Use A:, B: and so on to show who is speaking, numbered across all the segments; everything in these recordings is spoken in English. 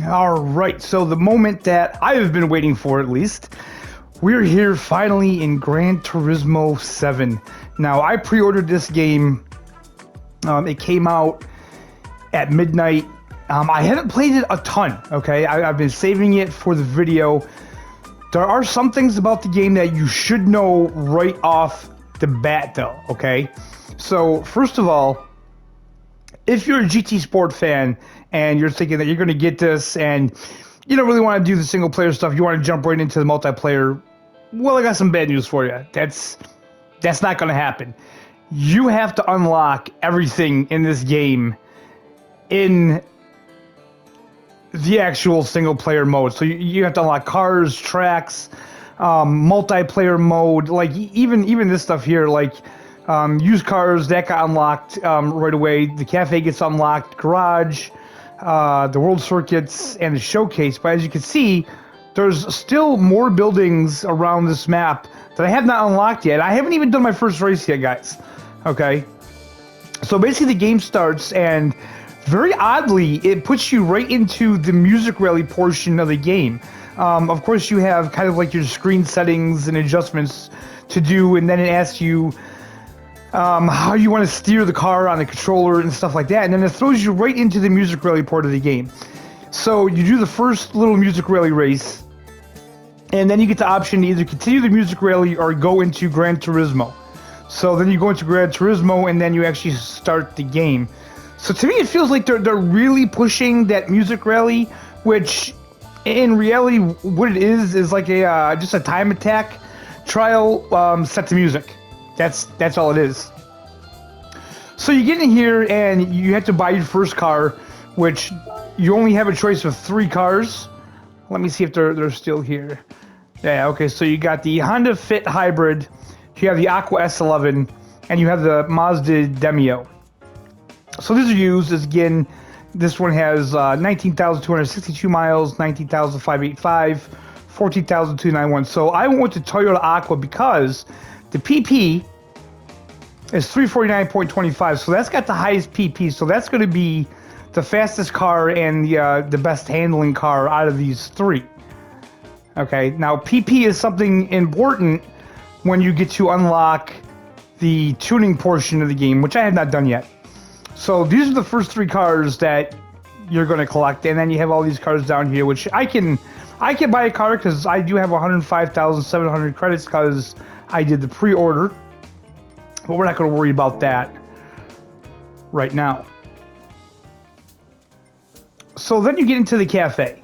A: All right, so the moment that I have been waiting for, at least, we're here finally in Gran Turismo 7. Now, I pre-ordered this game. It came out at midnight. I haven't played it a ton, okay? I've been saving it for the video. There are some things about the game that you should know right off the bat, though, okay? So, first of all, if you're a GT Sport fan and you're thinking that you're going to get this and you don't really want to do the single player stuff, you want to jump right into the multiplayer, well, I got some bad news for you. That's not going to happen. You have to unlock everything in this game in the actual single player mode. So you have to unlock cars, tracks, multiplayer mode, like even this stuff here, like used cars, that got unlocked right away. The cafe gets unlocked, garage, the world circuits, and the showcase. But as you can see, there's still more buildings around this map that I have not unlocked yet. I haven't even done my first race yet, guys. Okay? So basically the game starts, and very oddly, it puts you right into the music rally portion of the game. Of course, you have kind of like your screen settings and adjustments to do, and then it asks you how you want to steer the car on the controller and stuff like that, and then it throws you right into the music rally part of the game. So you do the first little music rally race, and then you get the option to either continue the music rally or go into Gran Turismo. So then you go into Gran Turismo, and then you actually start the game. So to me, it feels like they're really pushing that music rally, which in reality, what it is like a just a time attack trial set to music. That's all it is. So you get in here and you have to buy your first car, which you only have a choice of 3 cars. Let me see if they're still here. Yeah, okay, so you got the Honda Fit Hybrid, you have the Aqua S11, and you have the Mazda Demio. So these are used, as again, this one has 19,262 miles, 19,585, 14,291. So I went with the Toyota Aqua because the PP is 349.25, so that's got the highest PP, so that's going to be the fastest car and the best handling car out of these 3. Okay, now PP is something important when you get to unlock the tuning portion of the game, which I have not done yet. So these are the first 3 cars that you're going to collect, and then you have all these cars down here, which I can buy a car because I do have 105,700 credits because I did the pre-order, but we're not going to worry about that right now. So then you get into the cafe,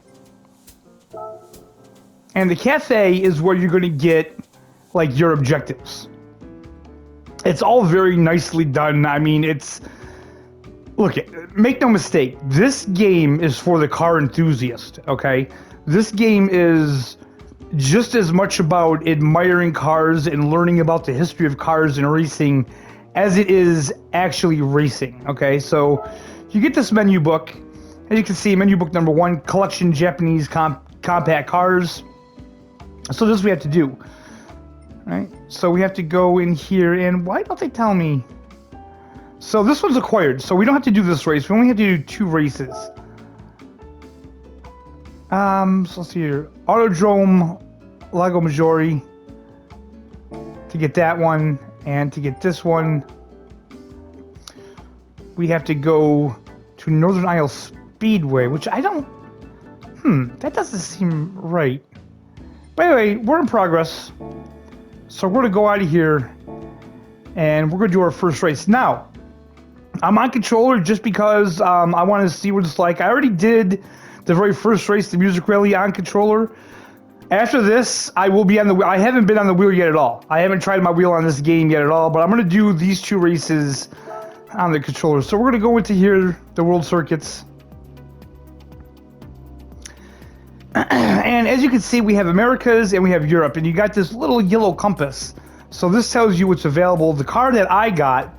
A: and the cafe is where you're going to get like your objectives. It's all very nicely done. I mean, look, make no mistake, this game is for the car enthusiast, okay? This game is just as much about admiring cars and learning about the history of cars and racing as it is actually racing, okay? So you get this menu book. As you can see, menu book number 1, collection Japanese compact cars. So this is what we have to do, right? So we have to go in here, and why don't they tell me? So this one's acquired, so we don't have to do this race. We only have to do 2 races. So let's see here. Autodrome Lago Maggiore to get that one, and to get this one, we have to go to Northern Isle Speedway, which I don't... that doesn't seem right. But anyway, we're in progress. So we're going to go out of here, and we're going to do our first race. Now, I'm on controller just because I want to see what it's like. I already did the very first race, the music rally, on controller. After this, I will be on the wheel. I haven't been on the wheel yet at all. I haven't tried my wheel on this game yet at all, but I'm going to do these 2 races on the controller. So we're going to go into here, the world circuits. And as you can see, we have Americas and we have Europe, and you got this little yellow compass. So this tells you what's available. The car that I got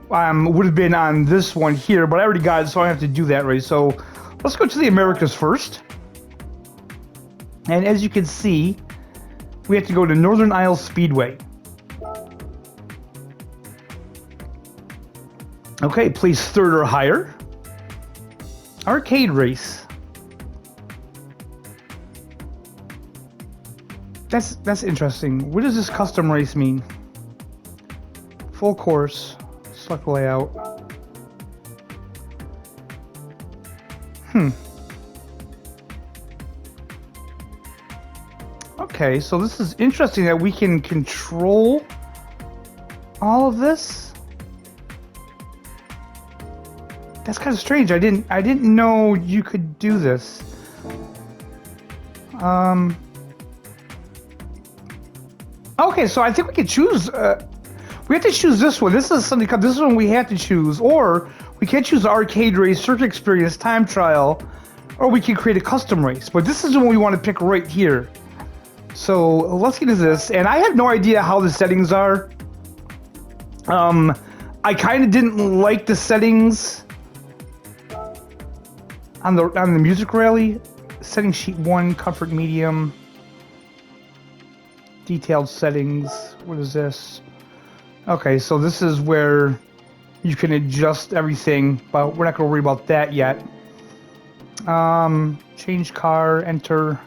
A: would have been on this one here, but I already got it, so I have to do that race. So let's go to the Americas first. And as you can see, we have to go to Northern Isle Speedway. Okay, place 3rd or higher. Arcade race. That's interesting. What does this custom race mean? Full course, select layout. Okay, so this is interesting that we can control all of this. That's kind of strange. I didn't know you could do this. Okay, so I think we could choose. We have to choose this one. This is something. This one we have to choose, or we can choose arcade race, circuit experience, time trial, or we can create a custom race. But this is the one we want to pick right here. So let's get into this. And I have no idea how the settings are. I kind of didn't like the settings on the music rally. Setting sheet 1, comfort medium. Detailed settings. What is this? Okay, so this is where you can adjust everything, but we're not going to worry about that yet. Change car, enter.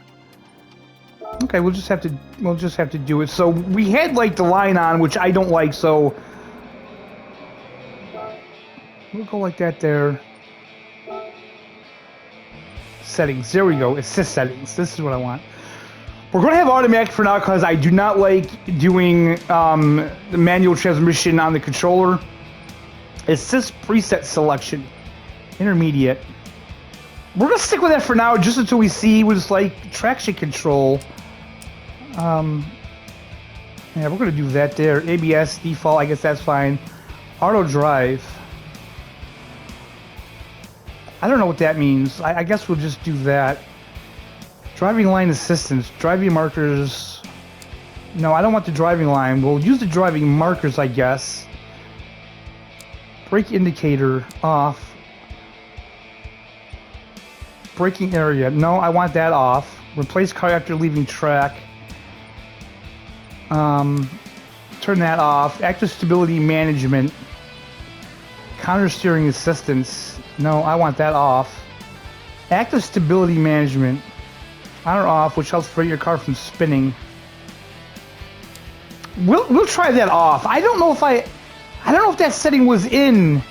A: Okay, we'll just have to do it. So we had like the line on, which I don't like, so we'll go like that there. Settings. There we go. Assist settings. This is what I want. We're going to have automatic for now because I do not like doing the manual transmission on the controller. Assist preset selection. Intermediate. We're going to stick with that for now just until we see what it's like. Traction control. Yeah, we're going to do that there. ABS, default, I guess that's fine. Auto drive. I don't know what that means. I guess we'll just do that. Driving line assistance. Driving markers. No, I don't want the driving line. We'll use the driving markers, I guess. Brake indicator off. Braking area. No, I want that off. Replace car after leaving track. Turn that off. Active stability management. Counter steering assistance. No, I want that off. Active stability management. On or off, which helps prevent your car from spinning. We'll try that off. I don't know if that setting was in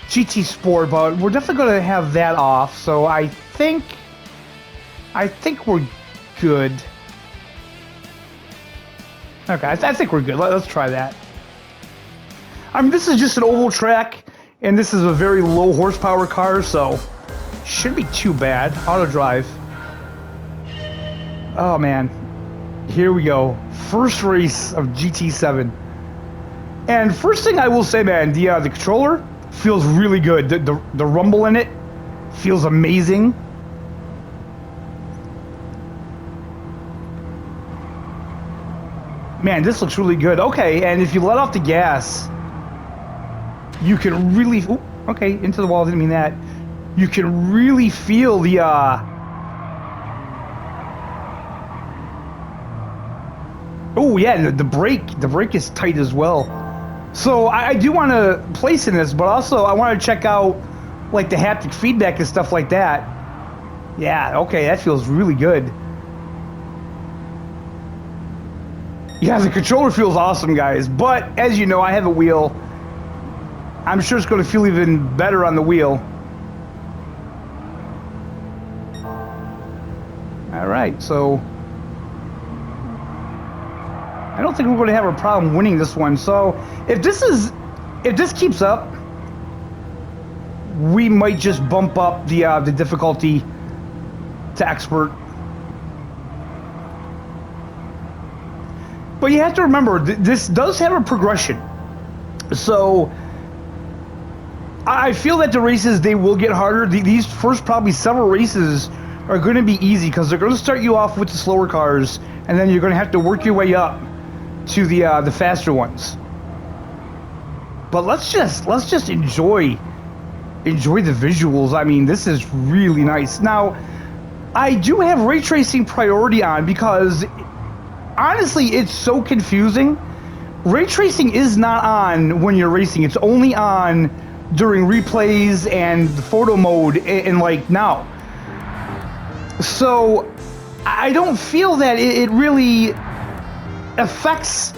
A: GT Sport, but we're definitely going to have that off. So I think we're good. Okay, I think we're good. Let's try that. I mean, this is just an oval track, and this is a very low horsepower car, so shouldn't be too bad. Auto drive. Oh man, here we go. First race of GT7. And first thing I will say, man, the controller feels really good. The rumble in it feels amazing. Man, this looks really good. Okay, and if you let off the gas, you can really... Ooh, okay, into the wall, didn't mean that. You can really feel the... Oh yeah, the brake is tight as well. So I do want to place in this, but also I want to check out like the haptic feedback and stuff like that. Yeah, okay, that feels really good. Yeah, the controller feels awesome, guys. But as you know, I have a wheel. I'm sure it's going to feel even better on the wheel. All right, so I don't think we're going to have a problem winning this one. So if this keeps up, we might just bump up the difficulty to expert. But you have to remember, this does have a progression. So I feel that the races, they will get harder. These first probably several races are going to be easy because they're going to start you off with the slower cars, and then you're going to have to work your way up to the faster ones. But let's just enjoy the visuals. I mean, this is really nice. Now, I do have ray tracing priority on because honestly, it's so confusing. Ray tracing is not on when you're racing. It's only on during replays and the photo mode and like now. So I don't feel that it really affects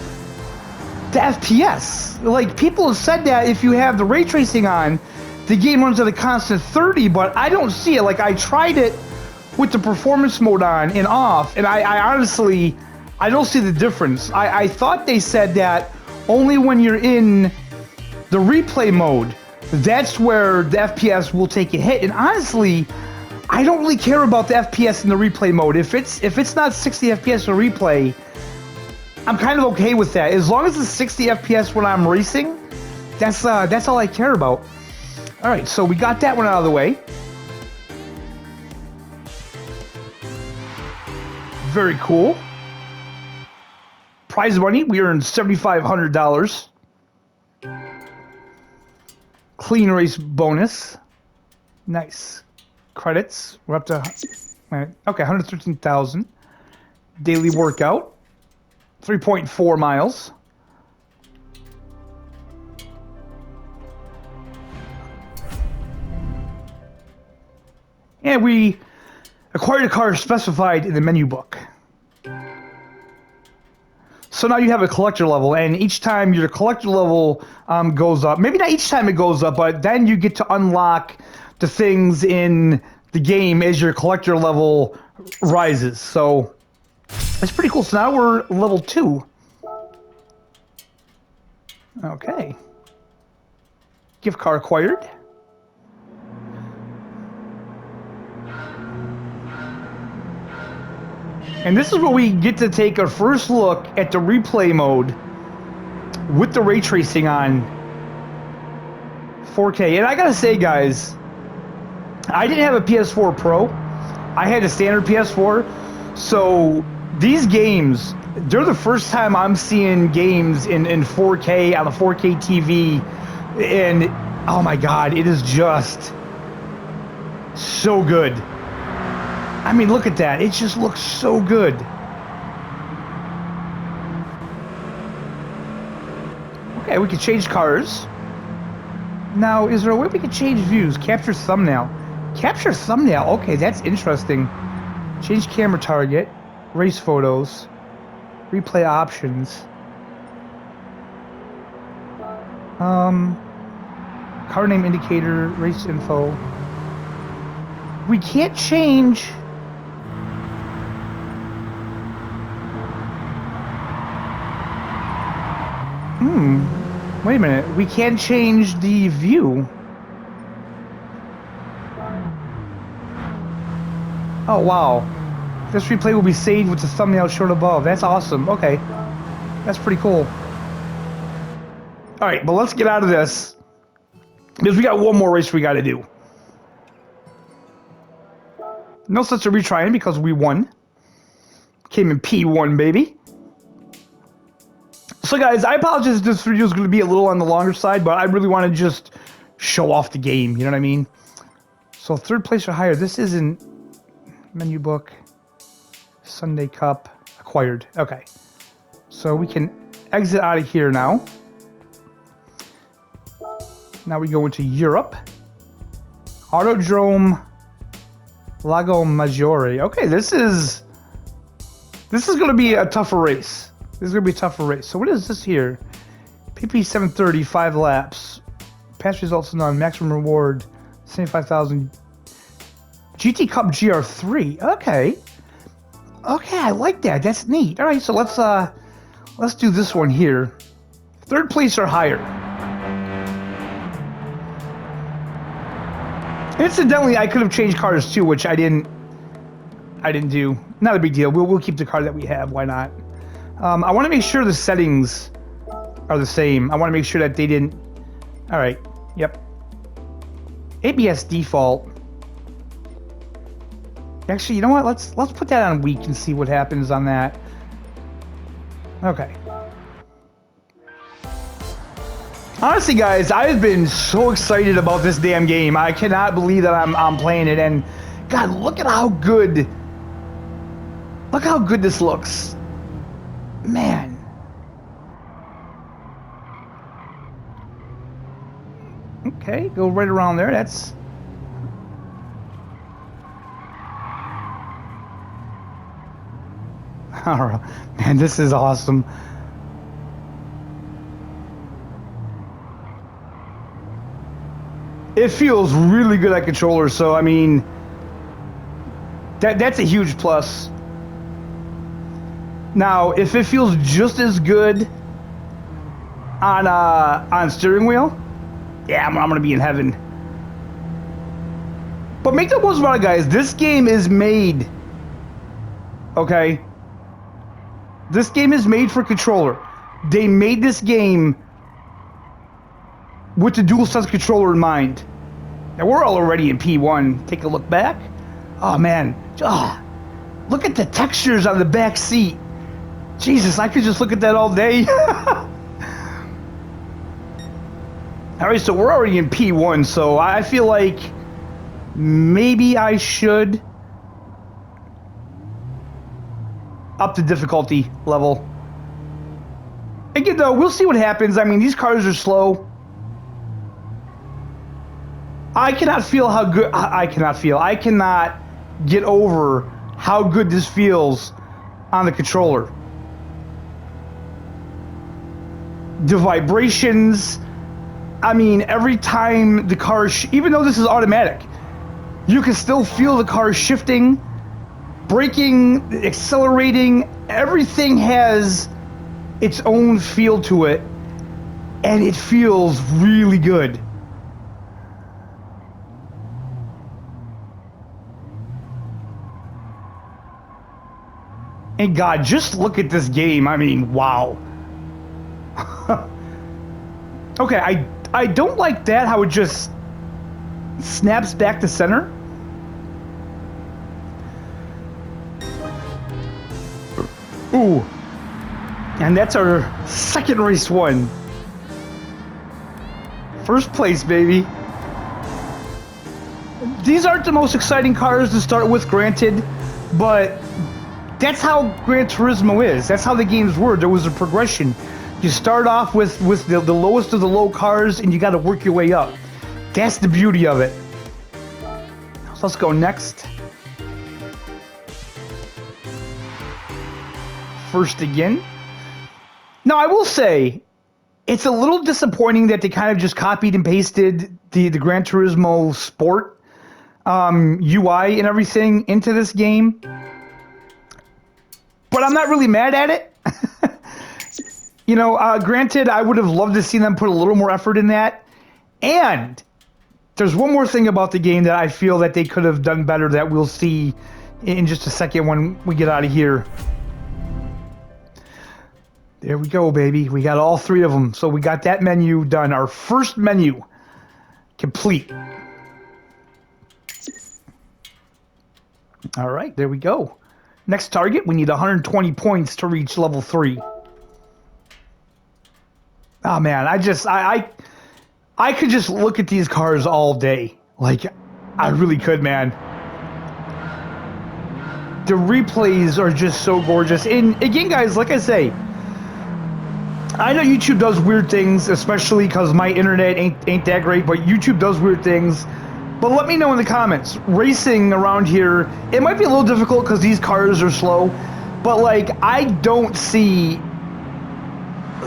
A: the FPS. Like, people have said that if you have the ray tracing on, the game runs at a constant 30, but I don't see it. Like, I tried it with the performance mode on and off, and I honestly, I don't see the difference. I thought they said that only when you're in the replay mode, that's where the FPS will take a hit. And honestly, I don't really care about the FPS in the replay mode. If it's not 60 FPS in replay, I'm kind of okay with that. As long as it's 60 FPS when I'm racing, that's all I care about. All right, so we got that one out of the way. Very cool. Prize money, we earned $7,500. Clean race bonus. Nice. Credits, we're up to, okay, 113,000. Daily workout, 3.4 miles. And we acquired a car specified in the menu book. So now you have a collector level, and each time your collector level goes up, maybe not each time it goes up, but then you get to unlock the things in the game as your collector level rises. So that's pretty cool. So now we're level 2. Okay. Gift card acquired. And this is where we get to take our first look at the replay mode with the ray tracing on 4K. And I gotta say, guys, I didn't have a PS4 Pro. I had a standard PS4. So these games, they're the first time I'm seeing games in 4K on a 4K TV. And oh my God, it is just so good. I mean, look at that. It just looks so good. Okay, we can change cars. Now, is there a way we can change views? Capture thumbnail. Capture thumbnail. Okay, that's interesting. Change camera target. Race photos. Replay options. Car name indicator. Race info. We can't change... Wait a minute. We can't change the view. Oh, wow. This replay will be saved with the thumbnail shown above. That's awesome. Okay. That's pretty cool. Alright, but let's get out of this, because we got one more race we got to do. No sense of retrying because we won. Came in P1, baby. So guys, I apologize if this video is going to be a little on the longer side, but I really want to just show off the game, you know what I mean? So 3rd place or higher. This isn't menu book. Sunday Cup. Acquired. Okay. So we can exit out of here now. Now we go into Europe. Autodrome Lago Maggiore. Okay, this is going to be a tougher race. This is going to be a tougher race. So what is this here? PP 730, 5 laps. Past results none. Maximum reward, 75,000. GT Cup GR3. Okay. Okay, I like that. That's neat. All right, so let's do this one here. 3rd place or higher. Incidentally, I could have changed cars too, which I didn't do. Not a big deal. We'll keep the car that we have. Why not? I want to make sure the settings are the same. I want to make sure that they didn't... Alright. Yep. ABS default. Actually, you know what? Let's put that on weak and see what happens on that. Okay. Honestly, guys, I've been so excited about this damn game. I cannot believe that I'm playing it. And God, look at how good... Look how good this looks. Man. Okay, go right around there. That's... Man, this is awesome. It feels really good at controller, so I mean, that's a huge plus. Now, if it feels just as good on steering wheel, yeah, I'm gonna be in heaven. But make no bones about it, guys. This game is made. Okay. This game is made for controller. They made this game with the DualSense controller in mind. Now we're already in P1. Take a look back. Oh man, look at the textures on the back seat. Jesus, I could just look at that all day. All right, so we're already in P1, so I feel like maybe I should up the difficulty level. Again, though, we'll see what happens. I mean, these cars are slow. I cannot feel how good... I cannot get over how good this feels on the controller. The vibrations... I mean, every time the car... even though this is automatic, you can still feel the car shifting, braking, accelerating. Everything has its own feel to it, and it feels really good. And God, just look at this game. I mean, wow. Okay, I don't like that, how it just snaps back to center. Ooh. And that's our second race won. First place, baby. These aren't the most exciting cars to start with, granted, but that's how Gran Turismo is. That's how the games were. There was a progression. You start off with the lowest of the low cars, and you got to work your way up. That's the beauty of it. So let's go next. First again. Now, I will say, it's a little disappointing that they kind of just copied and pasted the Gran Turismo Sport UI and everything into this game. But I'm not really mad at it. You know, granted, I would have loved to see them put a little more effort in that. And there's one more thing about the game that I feel that they could have done better that we'll see in just a second when we get out of here. There we go, baby. We got all three of them. So we got that menu done. Our first menu complete. All right, there we go. Next target, we need 120 points to reach level 3. Oh man, I could just look at these cars all day. Like, I really could, man. The replays are just so gorgeous. And again, guys, like I say, I know YouTube does weird things, especially because my internet ain't that great, but YouTube does weird things. But let me know in the comments. Racing around here, it might be a little difficult because these cars are slow, but like, I don't see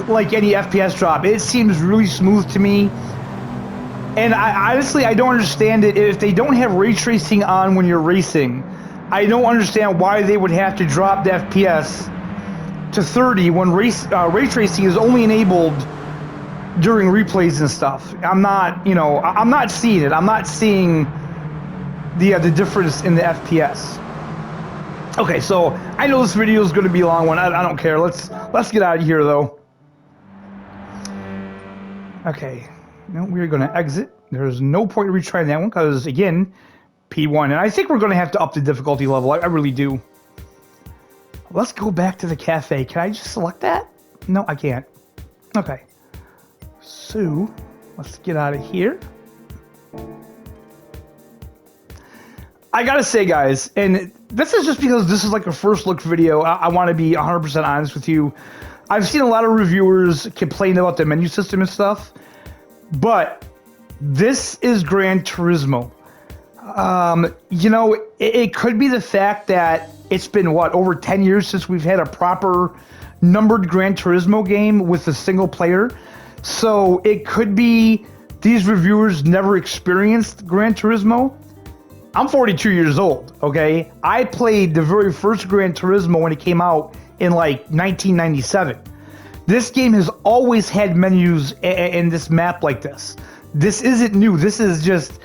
A: like any FPS drop. It seems really smooth to me. And I honestly don't understand it. If they don't have ray tracing on when you're racing, I don't understand why they would have to drop the FPS to 30 when ray tracing is only enabled during replays and stuff. I'm not, you know, I'm not seeing it. I'm not seeing the difference in the FPS. Okay, so I know this video is going to be a long one. I don't care. Let's get out of here though. Okay, no, we're going to exit. There's no point in retrying that one because again, P1, and I think we're going to have to up the difficulty level. I really do. Let's go back to the cafe. Can I just select that? No, I can't. Okay. So, let's get out of here. I gotta say, guys, and this is just because this is like a first look video. I want to be 100% honest with you. I've seen a lot of reviewers complain about the menu system and stuff, but this is Gran Turismo. You know, it could be the fact that it's been, what, over 10 years since we've had a proper numbered Gran Turismo game with a single player. So it could be these reviewers never experienced Gran Turismo. I'm 42 years old, okay? I played the very first Gran Turismo when it came out in like 1997. This game has always had menus in this map like this. This isn't new. This is just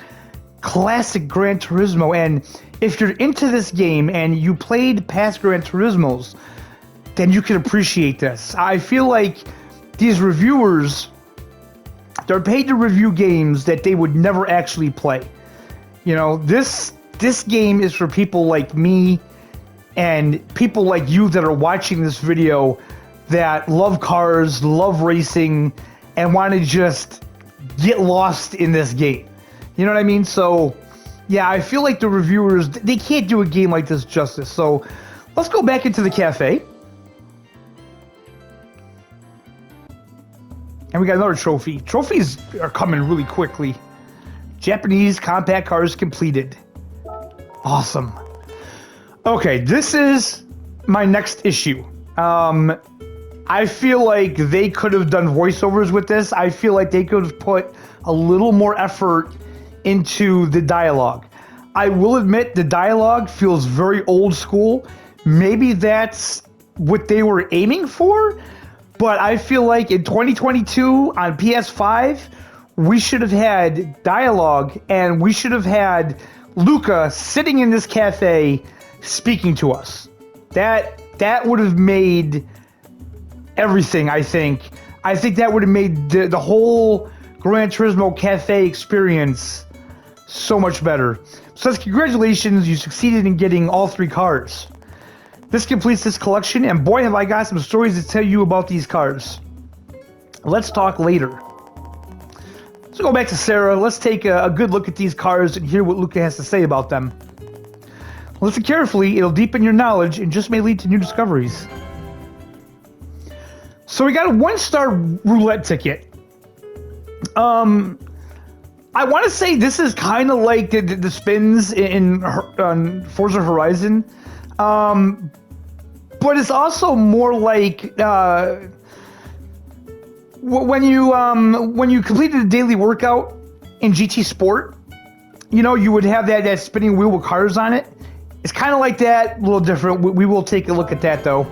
A: classic Gran Turismo. And if you're into this game and you played past Gran Turismos, then you can appreciate this. I feel like these reviewers, they're paid to review games that they would never actually play. You know, this game is for people like me and people like you that are watching this video that love cars, love racing, and want to just get lost in this game. You know what I mean? So, yeah, I feel like the reviewers, they can't do a game like this justice. So, let's go back into the cafe. And we got another trophy. Trophies are coming really quickly. Japanese compact cars completed. Awesome. Okay, this is my next issue. I feel like they could have done voiceovers with this. I feel like they could have put a little more effort into the dialogue. I will admit the dialogue feels very old school. Maybe that's what they were aiming for, but I feel like in 2022 on PS5, we should have had dialogue and we should have had Luca sitting in this cafe speaking to us. That would have made everything, I think. I think that would have made the whole Gran Turismo cafe experience so much better. So congratulations, you succeeded in getting all 3 cars. This completes this collection, and boy have I got some stories to tell you about these cars. Let's talk later. Let's go back to Sarah. Let's take a good look at these cars and hear what Luca has to say about them. Listen carefully, it'll deepen your knowledge and just may lead to new discoveries. So we got a 1-star roulette ticket. I want to say this is kind of like the spins in Forza Horizon. But it's also more like when you completed a daily workout in GT Sport, you know, you would have that spinning wheel with cars on it. It's kind of like that, a little different. We will take a look at that though.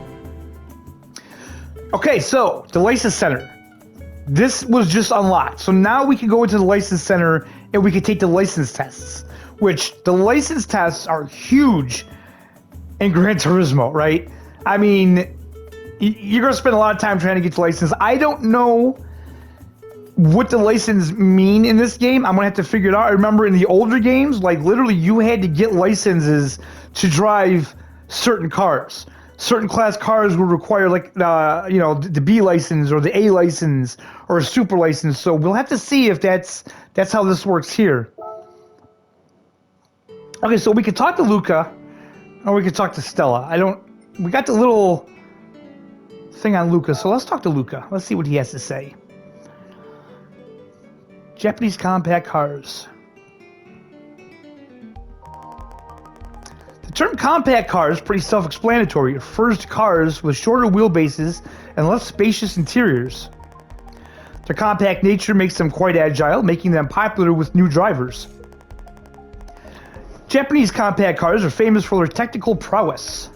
A: Okay, so the license center. This was just unlocked. So now we can go into the license center and we can take the license tests, which the license tests are huge in Gran Turismo, right? I mean, you're going to spend a lot of time trying to get the license. I don't know what the license mean in this game. I'm going to have to figure it out. I remember in the older games, like literally you had to get licenses to drive certain cars. Certain class cars would require like, the B license or the A license or a super license. So we'll have to see if that's how this works here. Okay, so we could talk to Luca or we could talk to Stella. We got the little thing on Luca, so let's talk to Luca. Let's see what he has to say. Japanese compact cars. The term compact car is pretty self-explanatory. It refers to cars with shorter wheelbases and less spacious interiors. Their compact nature makes them quite agile, making them popular with new drivers. Japanese compact cars are famous for their technical prowess.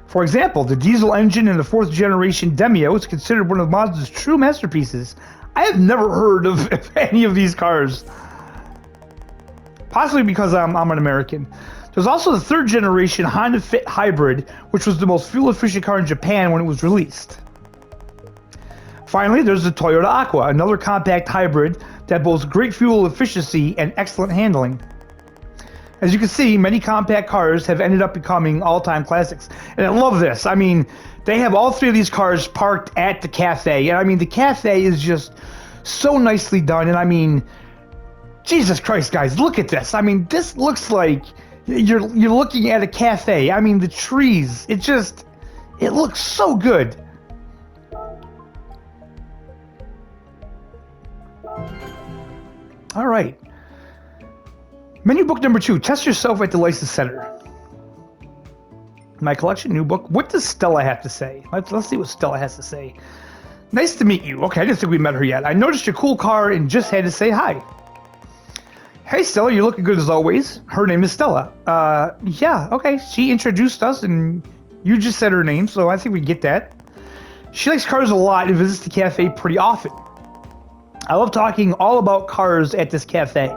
A: For example, the diesel engine in the 4th generation Demio is considered one of Mazda's true masterpieces. I have never heard of any of these cars. Possibly because I'm an American. There's also the 3rd generation Honda Fit Hybrid, which was the most fuel-efficient car in Japan when it was released. Finally, there's the Toyota Aqua, another compact hybrid that boasts great fuel efficiency and excellent handling. As you can see, many compact cars have ended up becoming all-time classics. And I love this. I mean, they have all 3 of these cars parked at the cafe. And I mean, the cafe is just so nicely done. And I mean, Jesus Christ, guys, look at this. I mean, this looks like you're looking at a cafe. I mean, the trees, it looks so good. All right. Menu book number 2. Test yourself at the License Center. My collection, new book. What does Stella have to say? Let's see what Stella has to say. Nice to meet you. Okay, I didn't think we met her yet. I noticed your cool car and just had to say hi. Hey, Stella, you're looking good as always. Her name is Stella. Yeah, okay. She introduced us and you just said her name, so I think we get that. She likes cars a lot and visits the cafe pretty often. I love talking all about cars at this cafe.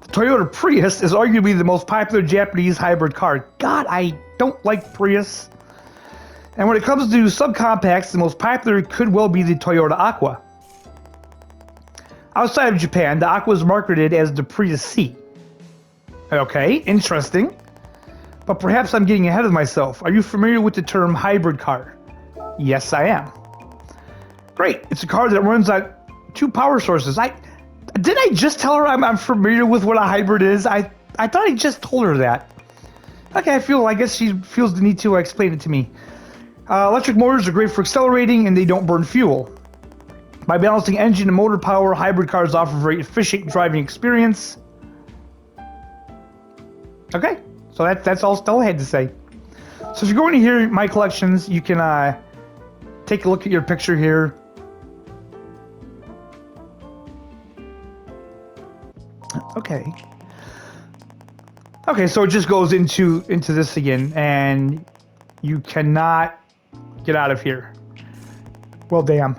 A: The Toyota Prius is arguably the most popular Japanese hybrid car. God, I don't like Prius. And when it comes to subcompacts, the most popular could well be the Toyota Aqua. Outside of Japan, the Aqua is marketed as the Prius C. Okay, interesting. But perhaps I'm getting ahead of myself. Are you familiar with the term hybrid car? Yes, I am. Great. It's a car that runs on 2 power sources. Didn't I just tell her I'm familiar with what a hybrid is? I thought I just told her that. Okay, I guess she feels the need to explain it to me. Electric motors are great for accelerating and they don't burn fuel. By balancing engine and motor power, hybrid cars offer a very efficient driving experience. Okay, so that's all Stella had to say. So if you're going to hear my collections, you can take a look at your picture here. Okay. Okay, so it just goes into this again, and you cannot get out of here. Well, damn.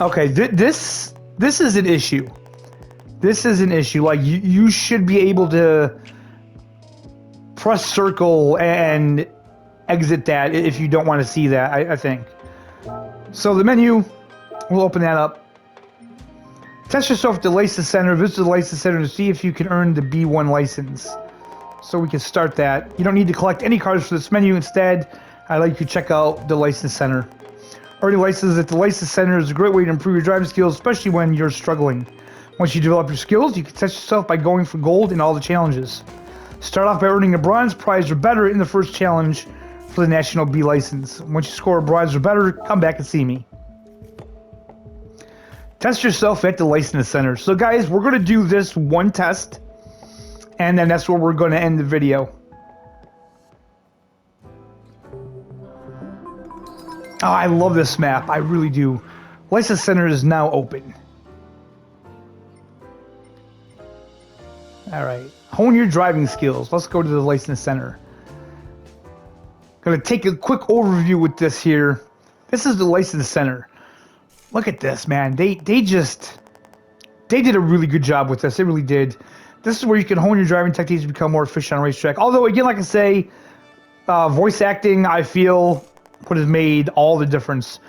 A: Okay, this is an issue. This is an issue. Like, you should be able to press circle and exit that if you don't want to see that, I think. So the menu, we'll open that up. Test yourself at the License Center. Visit the License Center to see if you can earn the B1 license. So we can start that. You don't need to collect any cars for this menu. Instead, I'd like you to check out the License Center. Earning license at the License Center is a great way to improve your driving skills, especially when you're struggling. Once you develop your skills, you can test yourself by going for gold in all the challenges. Start off by earning a bronze prize or better in the first challenge for the National B license. Once you score a bronze or better, come back and see me. Test yourself at the License Center. So guys, we're going to do this one test, and then that's where we're going to end the video. Oh, I love this map. I really do. License Center is now open. Alright. Hone your driving skills. Let's go to the License Center. Gonna take a quick overview with this here. This is the License Center. Look at this, man. They did a really good job with this. They really did. This is where you can hone your driving techniques to become more efficient on a racetrack. Although, again, like I say, voice acting, I feel, would have made all the difference.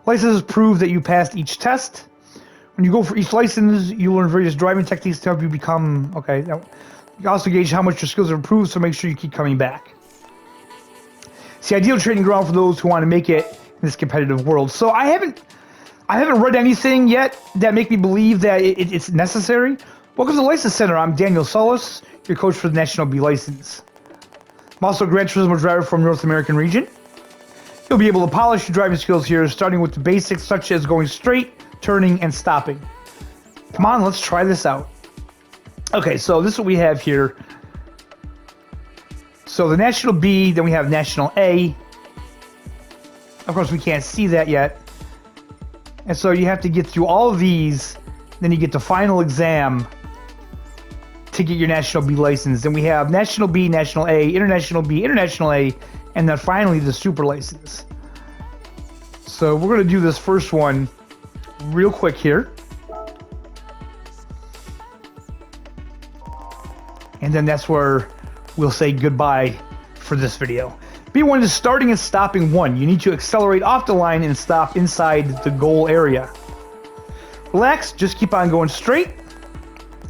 A: Licenses prove that you passed each test. When you go for each license, you learn various driving techniques to help you become... Okay, now, you can also gauge how much your skills have improved, so make sure you keep coming back. It's the ideal training ground for those who want to make it in this competitive world. So I haven't read anything yet that make me believe that it's necessary. Welcome to the License Center. I'm Daniel Solis, your coach for the National B license. I'm also a Gran Turismo driver from North American region. You'll be able to polish your driving skills here, starting with the basics such as going straight, turning, and stopping. Come on, let's try this out. Okay, so this is what we have here. So the National B, then we have National A. Of course, we can't see that yet. And so you have to get through all of these, then you get the final exam to get your National B license. Then we have National B, National A, International B, International A, and then finally the Super license. So we're going to do this first one real quick here. And then that's where we'll say goodbye for this video. B1 is starting and stopping 1. You need to accelerate off the line and stop inside the goal area. Relax, just keep on going straight,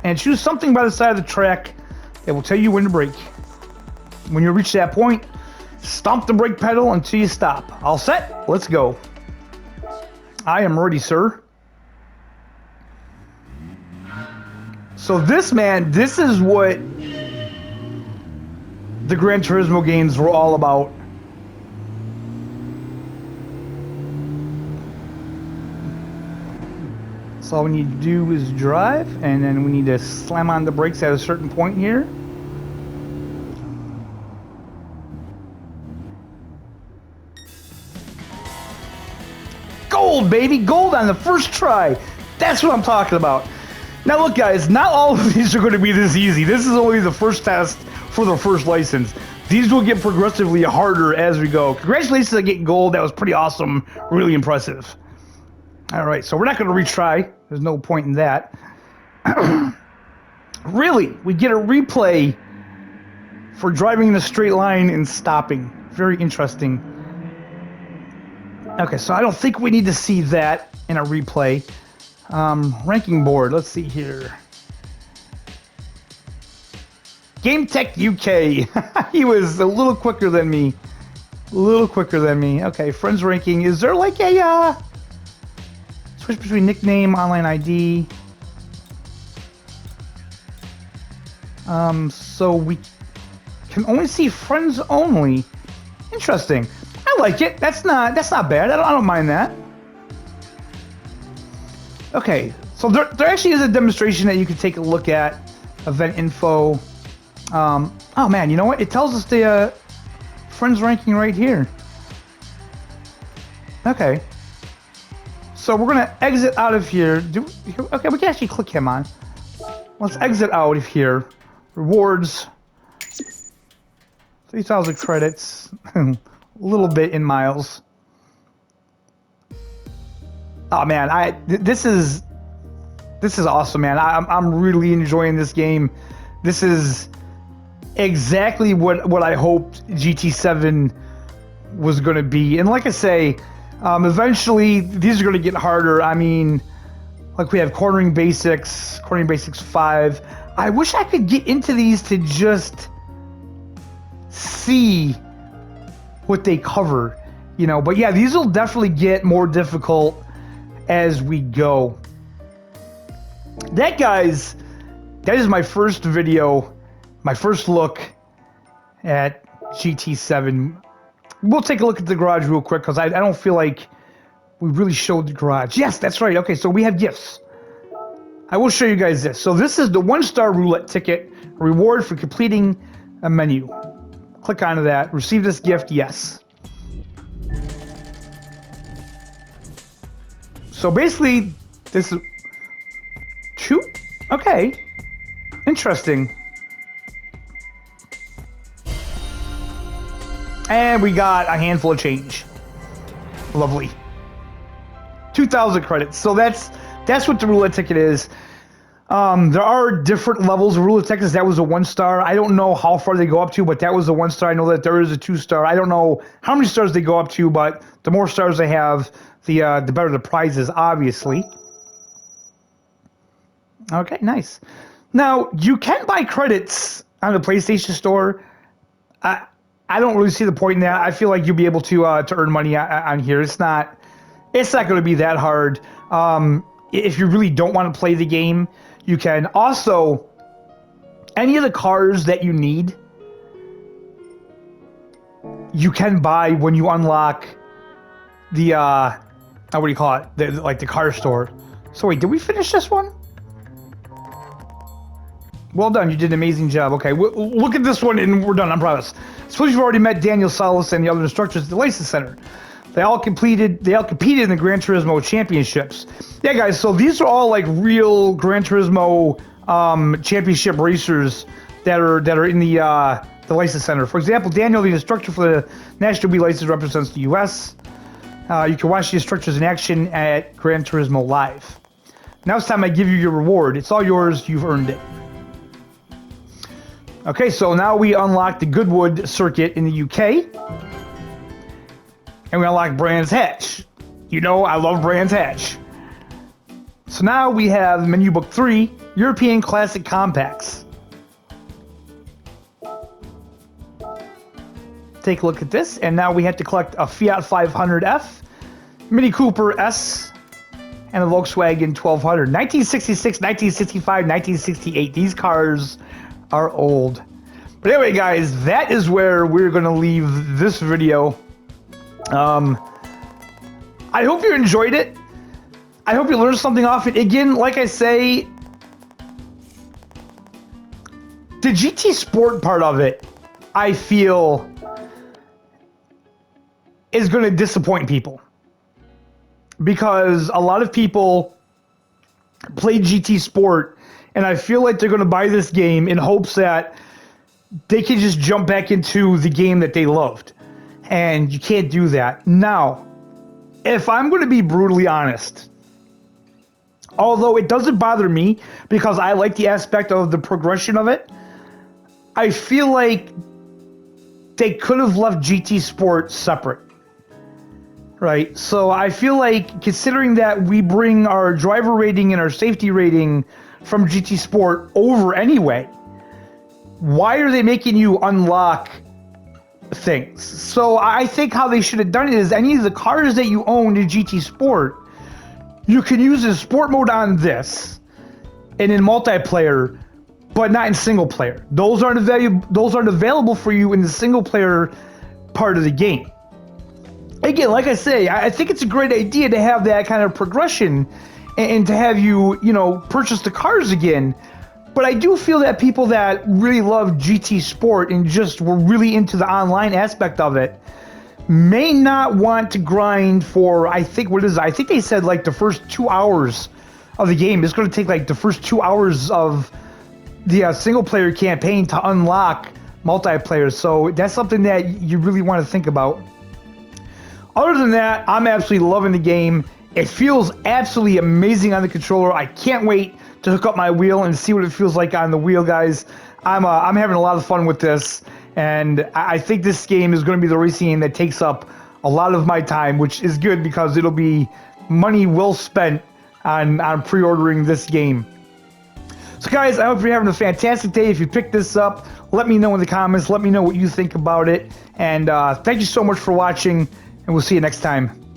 A: and choose something by the side of the track that will tell you when to brake. When you reach that point, stomp the brake pedal until you stop. All set? Let's go. I am ready, sir. So this, man, this is what the Gran Turismo games were all about. So all we need to do is drive, and then we need to slam on the brakes at a certain point here. Gold, baby! Gold on the first try! That's what I'm talking about. Now look guys, not all of these are going to be this easy. This is only the first test for the first license. These will get progressively harder as we go. Congratulations on getting gold. That was pretty awesome. Really impressive. Alright, so we're not going to retry. There's no point in that. Really, we get a replay for driving in a straight line and stopping. Very interesting. Okay, so I don't think we need to see that in a replay. Ranking board, let's see here. Game Tech UK. He was a little quicker than me. Okay, friends ranking. Is there like a switch between nickname, online ID? So we can only see friends only. Interesting. I like it. That's not bad. I don't mind that. Okay, so there actually is a demonstration that you can take a look at. Event info. Oh man, you know what? It tells us the friends ranking right here. Okay. So we're gonna exit out of here. Okay, we can actually click him on. Let's exit out of here. Rewards. 3,000 credits. A little bit in miles. Oh man, this is awesome, man. I'm really enjoying this game. This is exactly what I hoped GT7 was going to be. And like I say, eventually these are going to get harder. I mean, like we have Cornering Basics 5. I wish I could get into these to just see what they cover, you know. But yeah, these will definitely get more difficult as we go. That is my first video, my first look at GT7. We'll take a look at the garage real quick because I don't feel like we really showed the garage. Yes, that's right. Okay, so we have gifts. I will show you guys this. So this is the 1-star roulette ticket, reward for completing a menu. Click onto that. Receive this gift, yes. So basically, this is two. Okay, interesting. And we got a handful of change. Lovely. 2,000 credits. So that's what the roulette ticket is. There are different levels of roulette tickets. That was a 1-star. I don't know how far they go up to, but that was a 1-star. I know that there is a 2-star. I don't know how many stars they go up to, but the more stars they have, the better the prizes, obviously. Okay, nice. Now, you can buy credits on the PlayStation Store. I don't really see the point in that. I feel like you'll be able to earn money on here. It's not going to be that hard. If you really don't want to play the game, you can also, any of the cars that you need, you can buy when you unlock the what do you call it? Like the car store. So wait, did we finish this one? Well done, you did an amazing job. Okay, look at this one and we're done, I promise. Suppose you've already met Daniel Salas and the other instructors at the License Center. They all competed in the Gran Turismo championships. Yeah, guys, so these are all like real Gran Turismo championship racers that are in the License Center. For example, Daniel, the instructor for the National B license, represents the U.S. You can watch the instructors in action at Gran Turismo Live. Now it's time I give you your reward. It's all yours. You've earned it. Okay, so now we unlock the Goodwood circuit in the UK. And we unlock Brands Hatch. You know, I love Brands Hatch. So now we have Menu Book 3, European Classic Compacts. Take a look at this, and now we have to collect a Fiat 500F, Mini Cooper S, and a Volkswagen 1200. 1966, 1965, 1968. These cars are old. But anyway, guys, that is where we're going to leave this video. I hope you enjoyed it. I hope you learned something off it. Again, like I say, the GT Sport part of it, I feel, is going to disappoint people. Because a lot of people play GT Sport, and I feel like they're going to buy this game in hopes that they can just jump back into the game that they loved. And you can't do that. Now, if I'm going to be brutally honest, although it doesn't bother me because I like the aspect of the progression of it, I feel like they could have left GT Sport separate. Right? So I feel like, considering that we bring our driver rating and our safety rating from GT Sport over anyway, why are they making you unlock things? So I think how they should have done it is any of the cars that you own in GT Sport, you can use in sport mode on this and in multiplayer, but not in single player. Those aren't available for you in the single player part of the game. Again, like I say, I think it's a great idea to have that kind of progression and to have you purchase the cars again. But I do feel that people that really love GT Sport and just were really into the online aspect of it may not want to grind for, I think they said like the first 2 hours of the game. It's going to take like the first 2 hours of the single player campaign to unlock multiplayer. So that's something that you really want to think about. Other than that, I'm absolutely loving the game. It feels absolutely amazing on the controller. I can't wait to hook up my wheel and see what it feels like on the wheel, guys. I'm having a lot of fun with this, and I think this game is going to be the racing game that takes up a lot of my time, which is good because it'll be money well spent on pre-ordering this game. So guys, I hope you're having a fantastic day. If you picked this up, let me know in the comments. Let me know what you think about it. And thank you so much for watching, and we'll see you next time.